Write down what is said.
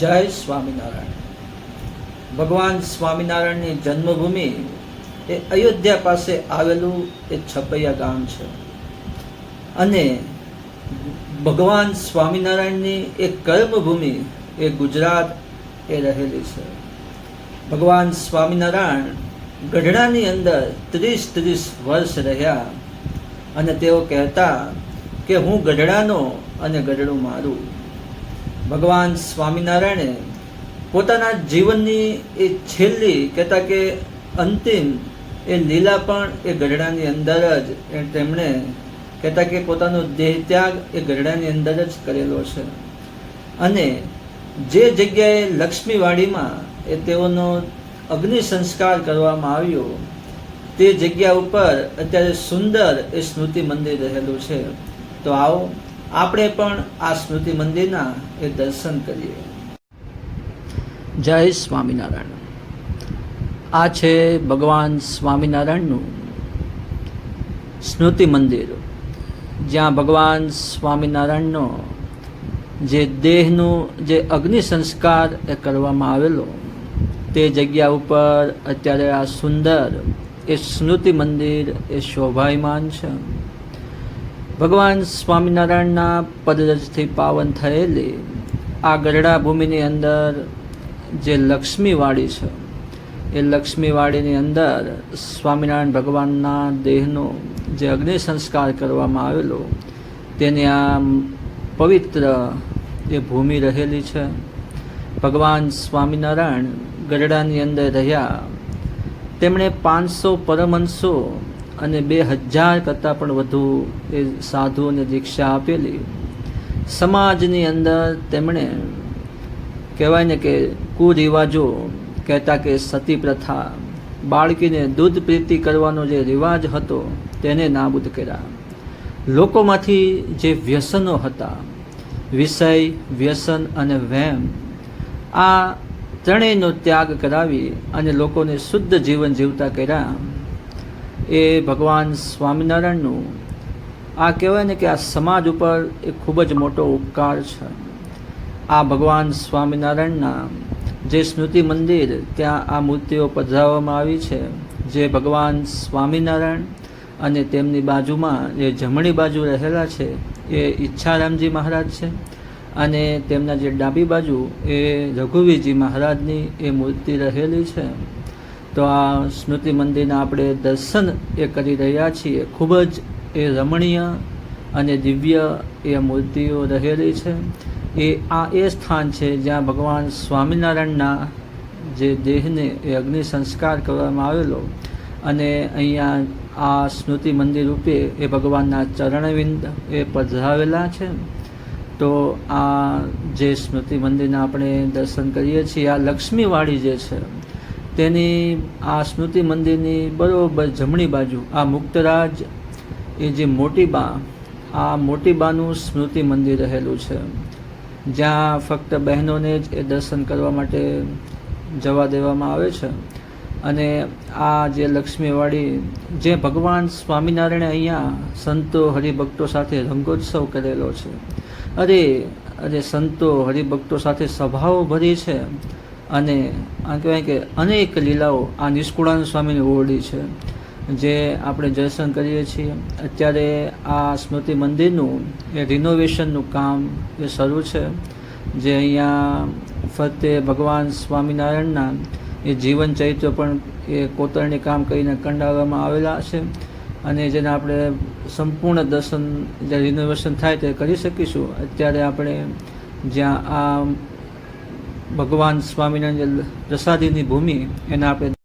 જય સ્વામિનારાયણ. ભગવાન સ્વામિનારાયણની જન્મભૂમિ એ અયોધ્યા પાસે આવેલું એ છપૈયા ગામ છે અને ભગવાન સ્વામિનારાયણની એ કર્મભૂમિ એ ગુજરાત એ રહેલી છે. ભગવાન સ્વામિનારાયણ ગઢડાની અંદર 30 વર્ષ રહ્યા અને તેઓ કહેતા કે હું ગઢડાનો અને ગઢડું મારું. ભગવાન સ્વામિનારાયણે પોતાના જીવનની એ છેલ્લી કહેતા કે અંતિમ એ લીલા પણ એ ગઢડાની અંદર જ તેમણે કહેતા કે પોતાનો દેહ ત્યાગ એ ગઢડાની અંદર જ કરેલો છે. અને જે જગ્યાએ લક્ષ્મીવાડીમાં એ તેઓનો અગ્નિ સંસ્કાર કરવામાં આવ્યો તે જગ્યા ઉપર અત્યારે સુંદર એ સ્મૃતિ મંદિર રહેલું છે. તો આવો આપણે પણ આ સ્મૃતિ મંદિરના એ દર્શન કરીએ. જય સ્વામિનારાયણ. આ છે ભગવાન સ્વામિનારાયણનું સ્મૃતિ મંદિર, જ્યાં ભગવાન સ્વામિનારાયણનો જે દેહનું જે અગ્નિ સંસ્કાર એ કરવામાં આવેલો તે જગ્યા ઉપર અત્યારે આ સુંદર એ સ્મૃતિ મંદિર એ શોભાયમાન છે. ભગવાન સ્વામિનારાયણના પદરજથી પાવન થયેલી આ ગઢડા ભૂમિની અંદર જે લક્ષ્મીવાડી છે એ લક્ષ્મીવાડીની અંદર સ્વામિનારાયણ ભગવાનના દેહનો જે અગ્નિ સંસ્કાર કરવામાં આવેલો તેની આ પવિત્ર એ ભૂમિ રહેલી છે. ભગવાન સ્વામિનારાયણ ગઢડાની અંદર રહ્યા. તેમણે 500 પરમહંસો અને 2000 કરતાં પણ વધુ એ સાધુઓને દીક્ષા આપેલી. સમાજની અંદર તેમણે કહેવાય ને કે કુરિવાજો કહેતા કે સતી પ્રથા, બાળકીને દૂધ પ્રીતિ કરવાનો જે રિવાજ હતો તેને નાબૂદ કર્યા. લોકોમાંથી જે વ્યસનો હતા, વિષય, વ્યસન અને વહેમ, આ ત્રણેયનો ત્યાગ કરાવી અને લોકોને શુદ્ધ જીવન જીવતા કર્યા. એ ભગવાન સ્વામિનારાયણનું આ કહેવાય ને કે આ સમાજ ઉપર એ ખૂબ જ મોટો ઉપકાર છે. આ ભગવાન સ્વામિનારાયણના જે સ્મૃતિ મંદિર ત્યાં આ મૂર્તિઓ પધરાવવામાં આવી છે, જે ભગવાન સ્વામિનારાયણ અને તેમની બાજુમાં જે જમણી બાજુ રહેલા છે એ ઈચ્છારામજી મહારાજ છે અને તેમના જે ડાબી બાજુ એ રઘુવીરજી મહારાજની એ મૂર્તિ રહેલી છે. તો આ સ્મૃતિ મંદિરના આપણે દર્શન એ કરી રહ્યા છીએ. ખૂબ જ એ રમણીય અને દિવ્ય એ મૂર્તિઓ રહેલી છે. એ સ્થાન છે જ્યાં ભગવાન સ્વામિનારાયણના જે દેહને એ અગ્નિ સંસ્કાર કરવામાં આવેલો અને અહીંયા આ સ્મૃતિ મંદિર રૂપે એ ભગવાનના ચરણવિંદ એ પધરાવેલા છે. તો આ જે સ્મૃતિ મંદિરના આપણે દર્શન કરીએ છીએ, આ લક્ષ્મીવાડી જે છે તેની આ સ્મૃતિ મંદિરની બરોબર જમણી બાજુ આ મુક્તરાજ એ જે મોટી બા, આ મોટી બાનું સ્મૃતિ મંદિર રહેલું છે, જ્યાં ફક્ત બહેનોને જ એ દર્શન કરવા માટે જવા દેવામાં આવે છે. અને આ જે લક્ષ્મીવાડી જે ભગવાન સ્વામિનારાયણે અહીંયા સંતો હરિભક્તો સાથે રંગોત્સવ કરેલો છે. અરે સંતો હરિભક્તો સાથે સભાઓ ભરી છે અને આ કહેવાય કે અનેક લીલાઓ આ નિષ્કુળાનંદ સ્વામીની ઓરડી છે જે આપણે દર્શન કરીએ છીએ. અત્યારે આ સ્મૃતિ મંદિરનું એ રિનોવેશનનું કામ એ શરૂ છે, જે અહીંયા ફરતે ભગવાન સ્વામિનારાયણના એ જીવન ચરિત્ર પણ એ કોતરણી કામ કરીને કંડારવામાં આવેલા છે અને જેને આપણે સંપૂર્ણ દર્શન જે રિનોવેશન થાય તે કરી શકીશું. અત્યારે આપણે જ્યાં આ ભગવાન સ્વામિનારાયણ પ્રસાદીની ભૂમિ એને આપણે